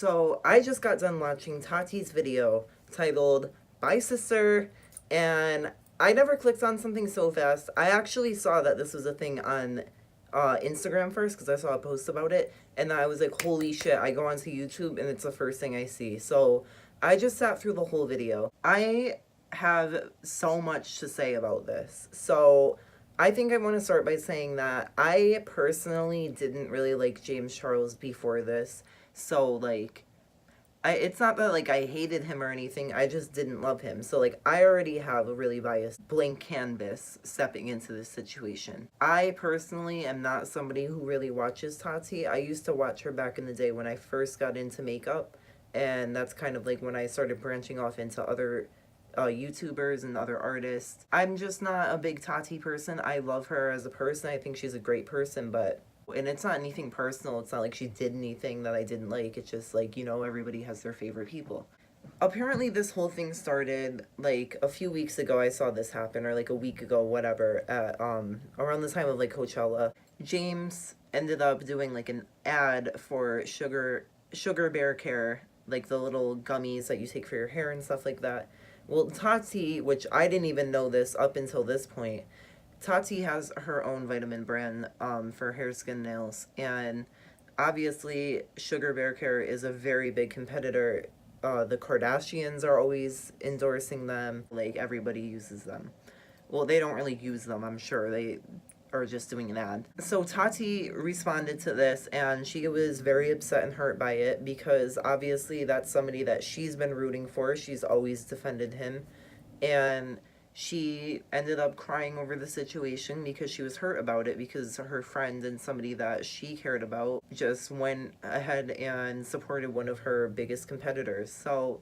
So I just got done watching Tati's video titled Bye Sister, and I never clicked on something so fast. I actually saw that this was a thing on Instagram first because I saw a post about it, and I was like, holy shit, I go onto YouTube and it's the first thing I see. So I just sat through the whole video. I have so much to say about this. So I think I want to start by saying that I personally didn't really like James Charles before this. So like it's not that like I hated him or anything. I just didn't love him. So like I already have a really biased blank canvas stepping into this situation. I personally am not somebody who really watches Tati. I used to watch her back in the day when I first got into makeup, and that's kind of like when I started branching off into other YouTubers and other artists. I'm just not a big Tati person. I love her as a person. I think she's a great person, but and it's not anything personal. It's not like she did anything that I didn't like. It's just like, you know, everybody has their favorite people. Apparently this whole thing started like a few weeks ago. I saw this happen, or like a week ago, whatever, at around the time of like Coachella. James ended up doing like an ad for sugar bear care, like the little gummies that you take for your hair and stuff like that. Well, Tati, which I didn't even know this up until this point, Tati has her own vitamin brand for hair, skin, nails, and obviously Sugar Bear Care is a very big competitor. The Kardashians are always endorsing them. Like, everybody uses them. Well, they don't really use them, I'm sure. They are just doing an ad. So Tati responded to this, and she was very upset and hurt by it because obviously that's somebody that she's been rooting for. She's always defended him, and she ended up crying over the situation because she was hurt about it, because her friend and somebody that she cared about just went ahead and supported one of her biggest competitors. So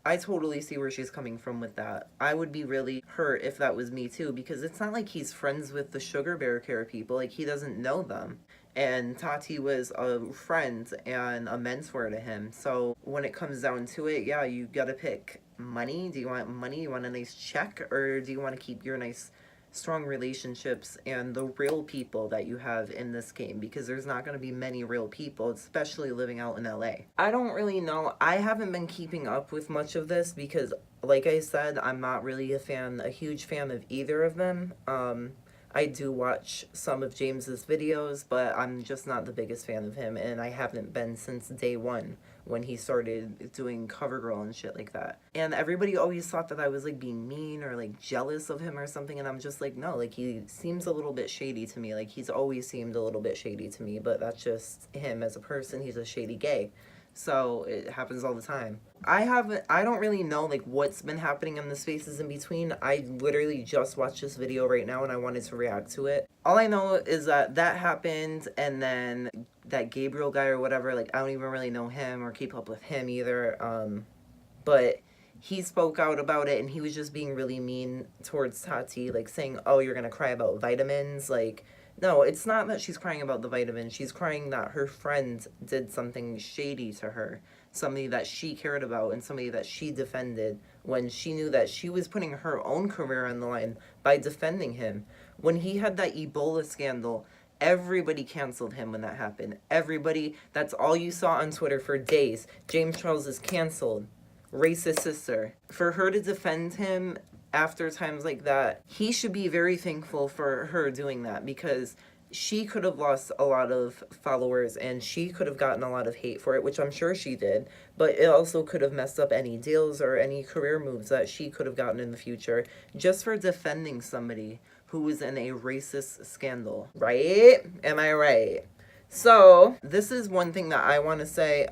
I totally see where she's coming from with that. I would be really hurt if that was me too, because it's not like he's friends with the Sugar Bear Care people. Like, he doesn't know them. And Tati was a friend and a mentor to him. So when it comes down to it, yeah, you gotta pick money. Do you want money? You want a nice check? Or do you want to keep your nice strong relationships and the real people that you have in this game, because there's not going to be many real people, especially living out in LA. I don't really know. I haven't been keeping up with much of this because, like I said, I'm not really a huge fan of either of them. I do watch some of James's videos, but I'm just not the biggest fan of him, and I haven't been since day one when he started doing CoverGirl and shit like that. And everybody always thought that I was like being mean or like jealous of him or something, and I'm just like, no, like he seems a little bit shady to me. Like, he's always seemed a little bit shady to me, but that's just him as a person. He's a shady gay. So it happens all the time. I don't really know like what's been happening in the spaces in between. I literally just watched this video right now and I wanted to react to it. All I know is that happened, and then that Gabriel guy or whatever, like I don't even really know him or keep up with him either. But he spoke out about it, and he was just being really mean towards Tati, like saying, oh, you're gonna cry about vitamins. Like, no, it's not that she's crying about the vitamins. She's crying that her friend did something shady to her. Somebody that she cared about and somebody that she defended, when she knew that she was putting her own career on the line by defending him. When he had that Ebola scandal, everybody canceled him when that happened. Everybody, that's all you saw on Twitter for days. James Charles is canceled. Racist sister. For her to defend him after times like that, he should be very thankful for her doing that, because she could have lost a lot of followers and she could have gotten a lot of hate for it, which I'm sure she did, but it also could have messed up any deals or any career moves that she could have gotten in the future just for defending somebody who was in a racist scandal. Right? Am I right? So this is one thing that I want to say.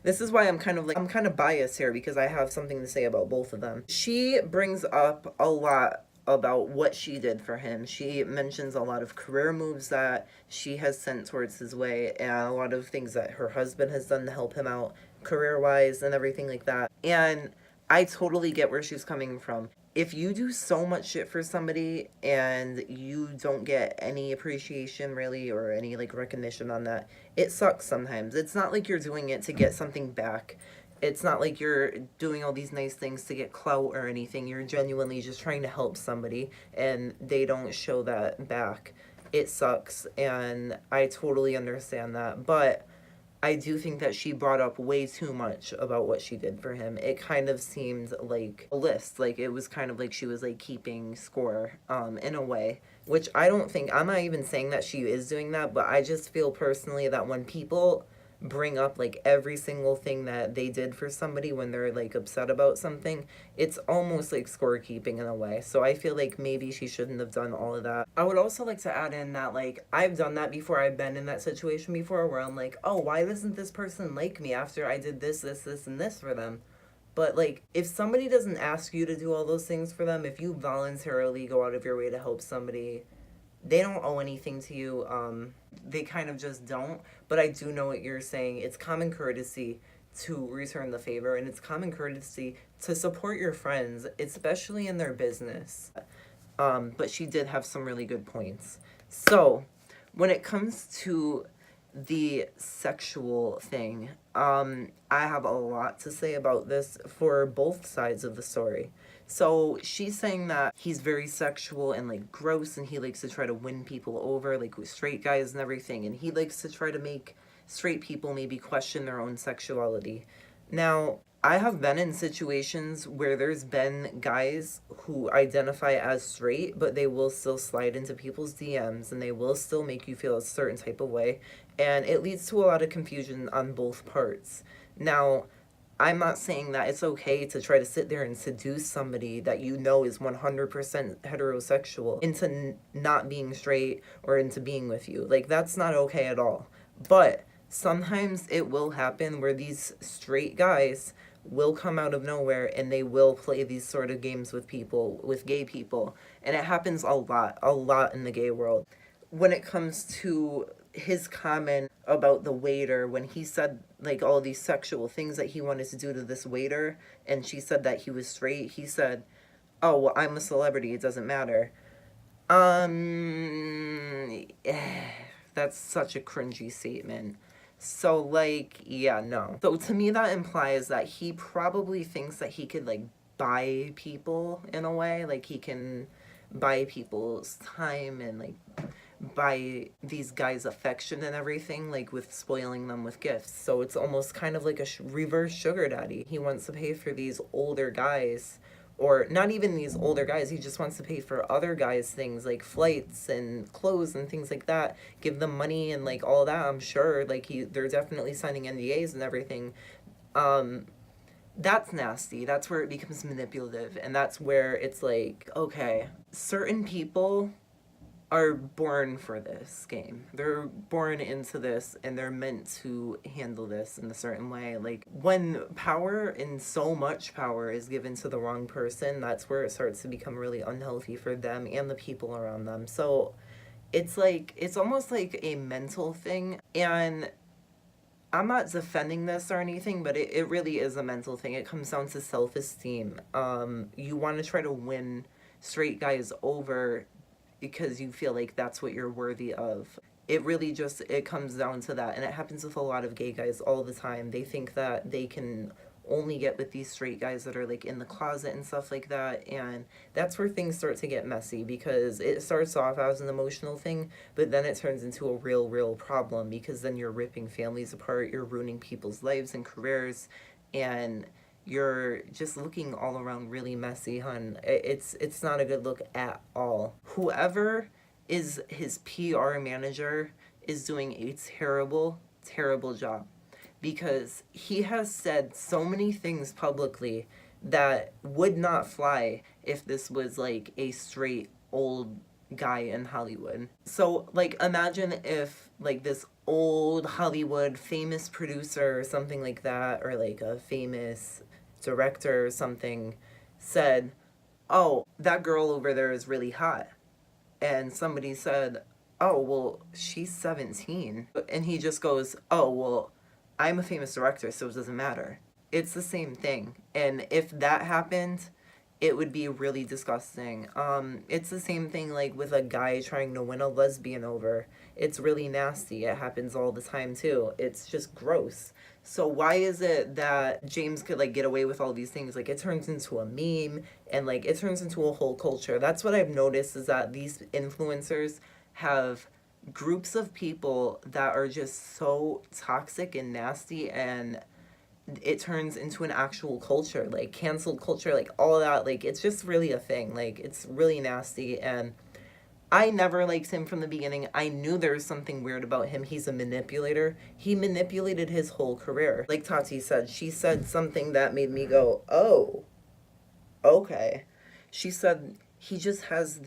This is why I'm kind of biased here, because I have something to say about both of them. She brings up a lot about what she did for him. She mentions a lot of career moves that she has sent towards his way, and a lot of things that her husband has done to help him out career-wise and everything like that. And I totally get where she's coming from. If you do so much shit for somebody and you don't get any appreciation really, or any like recognition on that, it sucks sometimes. It's not like you're doing it to get something back. It's not like you're doing all these nice things to get clout or anything. You're genuinely just trying to help somebody and they don't show that back. It sucks, and I totally understand that. But I do think that she brought up way too much about what she did for him. It kind of seemed like a list. Like, it was kind of like she was, like, keeping score, in a way. Which I don't think, I'm not even saying that she is doing that, but I just feel personally that when people bring up, like, every single thing that they did for somebody when they're, like, upset about something, it's almost like scorekeeping in a way. So I feel like maybe she shouldn't have done all of that. I would also like to add in that, like, I've done that before. I've been in that situation before where I'm like, oh, why doesn't this person like me after I did this, this, this, and this for them? But, like, if somebody doesn't ask you to do all those things for them, if you voluntarily go out of your way to help somebody, they don't owe anything to you. They kind of just don't. But I do know what you're saying. It's common courtesy to return the favor, and it's common courtesy to support your friends, especially in their business. But she did have some really good points. So, when it comes to the sexual thing, I have a lot to say about this for both sides of the story. So she's saying that he's very sexual and, like, gross, and he likes to try to win people over, like, with straight guys and everything, and he likes to try to make straight people maybe question their own sexuality. Now, I have been in situations where there's been guys who identify as straight, but they will still slide into people's DMs and they will still make you feel a certain type of way, and it leads to a lot of confusion on both parts. Now, I'm not saying that it's okay to try to sit there and seduce somebody that you know is 100% heterosexual into not being straight or into being with you. Like, that's not okay at all. But sometimes it will happen where these straight guys will come out of nowhere and they will play these sort of games with people, with gay people. And it happens a lot in the gay world. When it comes to his comment about the waiter, when he said, like, all these sexual things that he wanted to do to this waiter, and she said that he was straight, he said, oh, well, I'm a celebrity, it doesn't matter. That's such a cringy statement. So, like, yeah, no. So to me that implies that he probably thinks that he could, like, buy people in a way. Like, he can buy people's time and, like, buy these guys' affection and everything, like, with spoiling them with gifts. So it's almost kind of like a reverse sugar daddy. He wants to pay for these older guys, or not even these older guys, he just wants to pay for other guys' things, like flights and clothes and things like that, give them money and, like, all that. I'm sure, like, they're definitely signing NDAs and everything. That's nasty. That's where it becomes manipulative, and that's where it's like, okay, certain people are born for this game. They're born into this, and they're meant to handle this in a certain way. Like, when power, and so much power, is given to the wrong person, that's where it starts to become really unhealthy for them and the people around them. So it's like, it's almost like a mental thing, and I'm not defending this or anything, but it really is a mental thing. It comes down to self-esteem. You want to try to win straight guys over because you feel like that's what you're worthy of. It really just, it comes down to that. And it happens with a lot of gay guys all the time. They think that they can only get with these straight guys that are, like, in the closet and stuff like that. And that's where things start to get messy, because it starts off as an emotional thing, but then it turns into a real problem, because then you're ripping families apart, you're ruining people's lives and careers, and you're just looking all around really messy, hun. It's not a good look at all. Whoever is his PR manager is doing a terrible job, because he has said so many things publicly that would not fly if this was, like, a straight old guy in Hollywood. So, like, imagine if, like, this old Hollywood famous producer or something like that, or, like, a famous director or something, said, oh, that girl over there is really hot. And somebody said, oh, well, she's 17. And he just goes, oh, well, I'm a famous director, so it doesn't matter. It's the same thing. And if that happened, it would be really disgusting. It's the same thing, like, with a guy trying to win a lesbian over. It's really nasty. It happens all the time, too. It's just gross. So why is it that James could, like, get away with all these things? Like, it turns into a meme, and, like, it turns into a whole culture. That's what I've noticed, is that these influencers have groups of people that are just so toxic and nasty, and it turns into an actual culture, like cancel culture, like all that. Like, it's just really a thing. Like, it's really nasty. And I never liked him from the beginning. I knew there was something weird about him. He's a manipulator. He manipulated his whole career. Like Tati said, she said something that made me go, oh, okay. She said he just has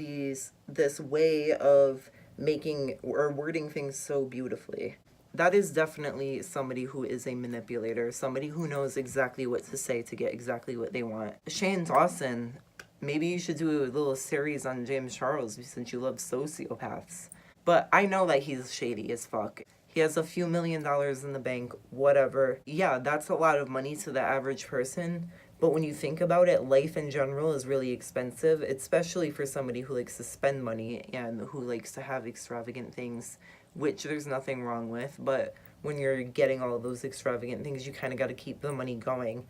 this way of making or wording things so beautifully. That is definitely somebody who is a manipulator, somebody who knows exactly what to say to get exactly what they want. Shane Dawson, maybe you should do a little series on James Charles since you love sociopaths. But I know that he's shady as fuck. He has a few $1 million in the bank, whatever. Yeah, that's a lot of money to the average person. But when you think about it, life in general is really expensive, especially for somebody who likes to spend money and who likes to have extravagant things, which there's nothing wrong with. But when you're getting all of those extravagant things, you kind of got to keep the money going.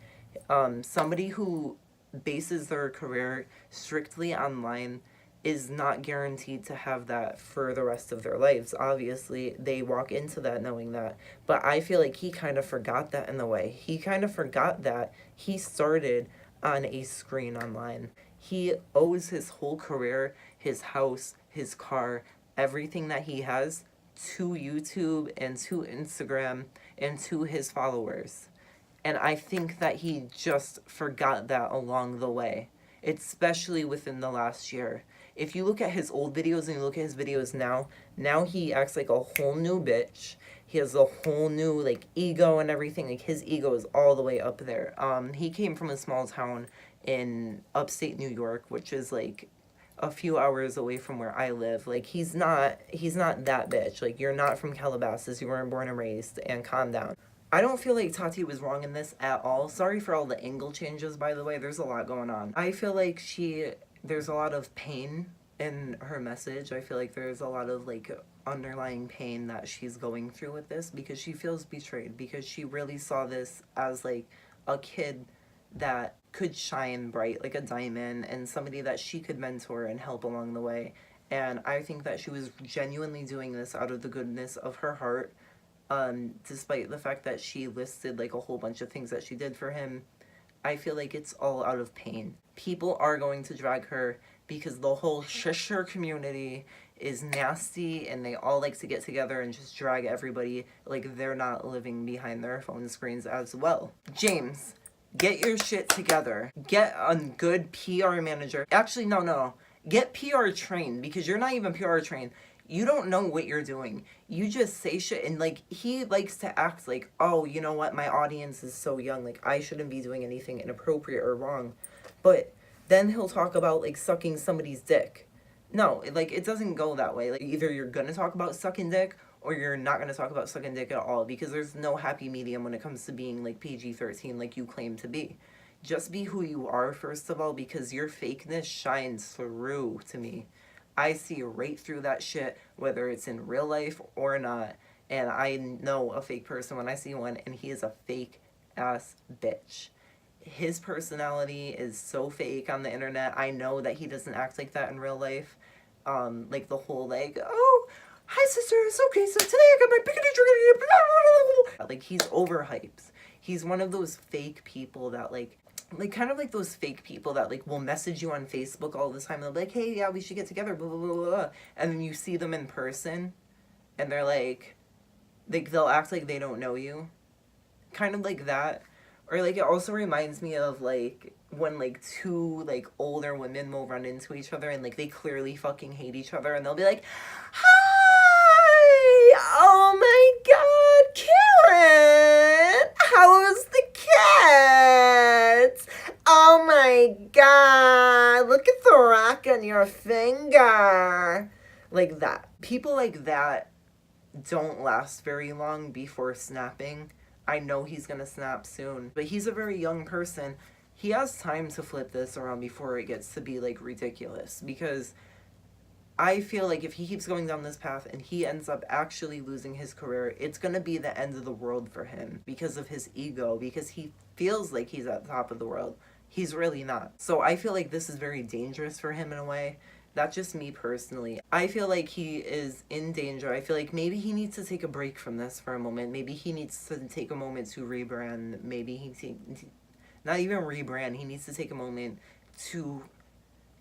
Somebody who bases their career strictly online is not guaranteed to have that for the rest of their lives. Obviously, they walk into that knowing that. But I feel like he kind of forgot that in the way. He kind of forgot that he started on a screen online. He owes his whole career, his house, his car, everything that he has to YouTube and to Instagram and to his followers. And I think that he just forgot that along the way, especially within the last year. If you look at his old videos and you look at his videos now he acts like a whole new bitch. He has a whole new, like, ego and everything. Like, his ego is all the way up there. He came from a small town in upstate New York, which is, like, a few hours away from where I live. Like, he's not that bitch. Like, you're not from Calabasas. You weren't born and raised. And calm down. I don't feel like Tati was wrong in this at all. Sorry for all the angle changes, by the way. There's a lot going on. I feel like there's a lot of pain in her message. I feel like there's a lot of, like, underlying pain that she's going through with this because she feels betrayed, because she really saw this as, like, a kid that could shine bright like a diamond and somebody that she could mentor and help along the way. And I think that she was genuinely doing this out of the goodness of her heart. Despite the fact that she listed, like, a whole bunch of things that she did for him, I feel like it's all out of pain. People are going to drag her because the whole shisher community is nasty and they all like to get together and just drag everybody like they're not living behind their phone screens as well. James, get your shit together. Get a good PR manager. Actually, no. Get PR trained, because you're not even PR trained. You don't know what you're doing. You just say shit, and, like, he likes to act like, oh, you know what, my audience is so young, like, I shouldn't be doing anything inappropriate or wrong. But then he'll talk about, like, sucking somebody's dick. No, like, it doesn't go that way. Like, either you're gonna talk about sucking dick, or you're not gonna talk about sucking dick at all, because there's no happy medium when it comes to being, like, PG-13 like you claim to be. Just be who you are, first of all, because your fakeness shines through to me. I see right through that shit, whether it's in real life or not. And I know a fake person when I see one, and he is a fake ass bitch. His personality is so fake on the internet. I know that he doesn't act like that in real life. Like the whole, like, oh, hi sisters, okay, so today I got my bikini drink. Like, he's overhyped. He's one of those fake people that, like kind of like those fake people that, like, will message you on Facebook all the time. They'll be like, hey, yeah, we should get together, blah, blah, blah, blah. And then you see them in person, and they're like, they'll act like they don't know you. Kind of like that. Or, like, it also reminds me of, like, when, like, two, like, older women will run into each other, and, like, they clearly fucking hate each other, and they'll be like, hi! Oh my god, Karen! How was the cat? Oh my god, look at the rock on your finger. Like that. People like that don't last very long before snapping. I know he's gonna snap soon, but he's a very young person. He has time to flip this around before it gets to be, like, ridiculous, because I feel like if he keeps going down this path and he ends up actually losing his career, it's gonna be the end of the world for him because of his ego, because he feels like he's at the top of the world. He's really not. So I feel like this is very dangerous for him in a way, That's just me personally. I feel like he is in danger. I feel like maybe he needs to take a break from this for a moment. Maybe he needs to take a moment to rebrand. Maybe not even rebrand. He needs to take a moment to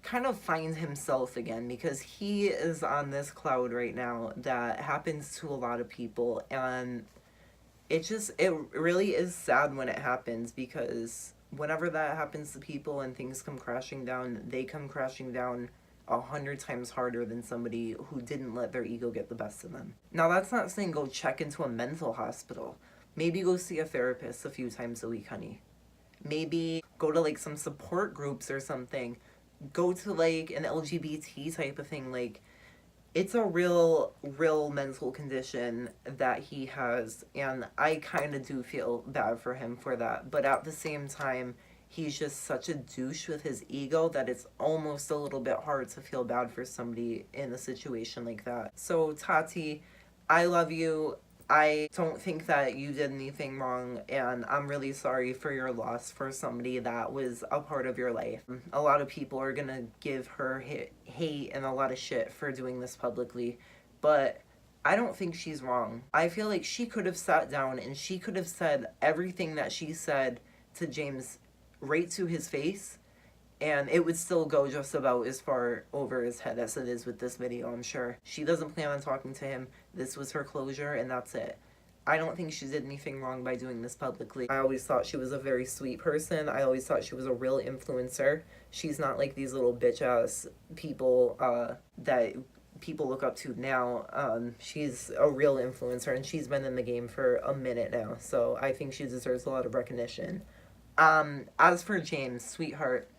kind of find himself again, because he is on this cloud right now that happens to a lot of people, and it really is sad when it happens, because whenever that happens to people and things come crashing down, they come crashing down 100 times harder than somebody who didn't let their ego get the best of them. Now, that's not saying go check into a mental hospital. Maybe go see a therapist a few times a week, honey. Maybe go to like some support groups or something. Go to like an LGBT type of thing. Like, it's a real mental condition that he has, and I kind of do feel bad for him for that. But at the same time, he's just such a douche with his ego that it's almost a little bit hard to feel bad for somebody in a situation like that. So, Tati, I love you. I don't think that you did anything wrong, and I'm really sorry for your loss for somebody that was a part of your life. A lot of people are gonna give her hate and a lot of shit for doing this publicly, but I don't think she's wrong. I feel like she could have sat down and she could have said everything that she said to James right to his face, and it would still go just about as far over his head as it is with this video, I'm sure. She doesn't plan on talking to him. This was her closure, and that's it. I don't think she did anything wrong by doing this publicly. I always thought she was a very sweet person. I always thought she was a real influencer. She's not like these little bitch-ass people that people look up to now. She's a real influencer, and she's been in the game for a minute now, so I think she deserves a lot of recognition. As for James, sweetheart,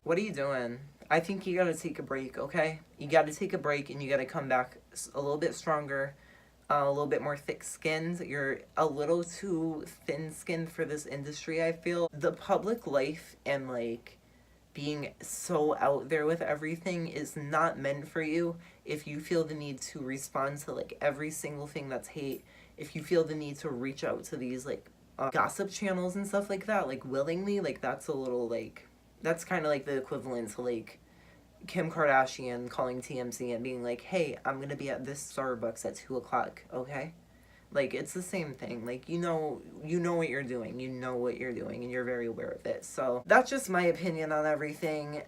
what are you doing? I think you gotta take a break, okay? You gotta take a break, and you gotta come back a little bit stronger, a little bit more thick-skinned. You're a little too thin-skinned for this industry, I feel. The public life and, like, being so out there with everything is not meant for you. If you feel the need to respond to, like, every single thing that's hate, if you feel the need to reach out to these, like, gossip channels and stuff like that, like, willingly, like, that's a little, like... That's kind of like the equivalent to, like, Kim Kardashian calling TMZ and being like, hey, I'm going to be at this Starbucks at 2 o'clock, okay? Like, it's the same thing. Like, you know what you're doing. You know what you're doing, and you're very aware of it. So, that's just my opinion on everything.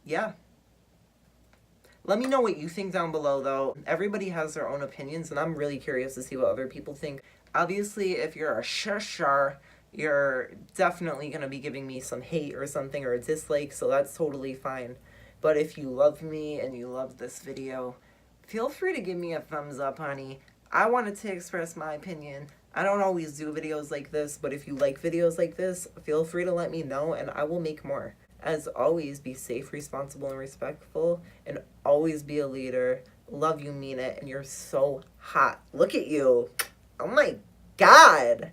Yeah. Let me know what you think down below, though. Everybody has their own opinions, and I'm really curious to see what other people think. Obviously, if you're a shusher, you're definitely going to be giving me some hate or something, or a dislike, so that's totally fine. But if you love me and you love this video, feel free to give me a thumbs up, honey. I wanted to express my opinion. I don't always do videos like this, but if you like videos like this, feel free to let me know, and I will make more. As always, be safe, responsible, and respectful, and always be a leader. Love you, mean it, and you're so hot. Look at you. Oh my God.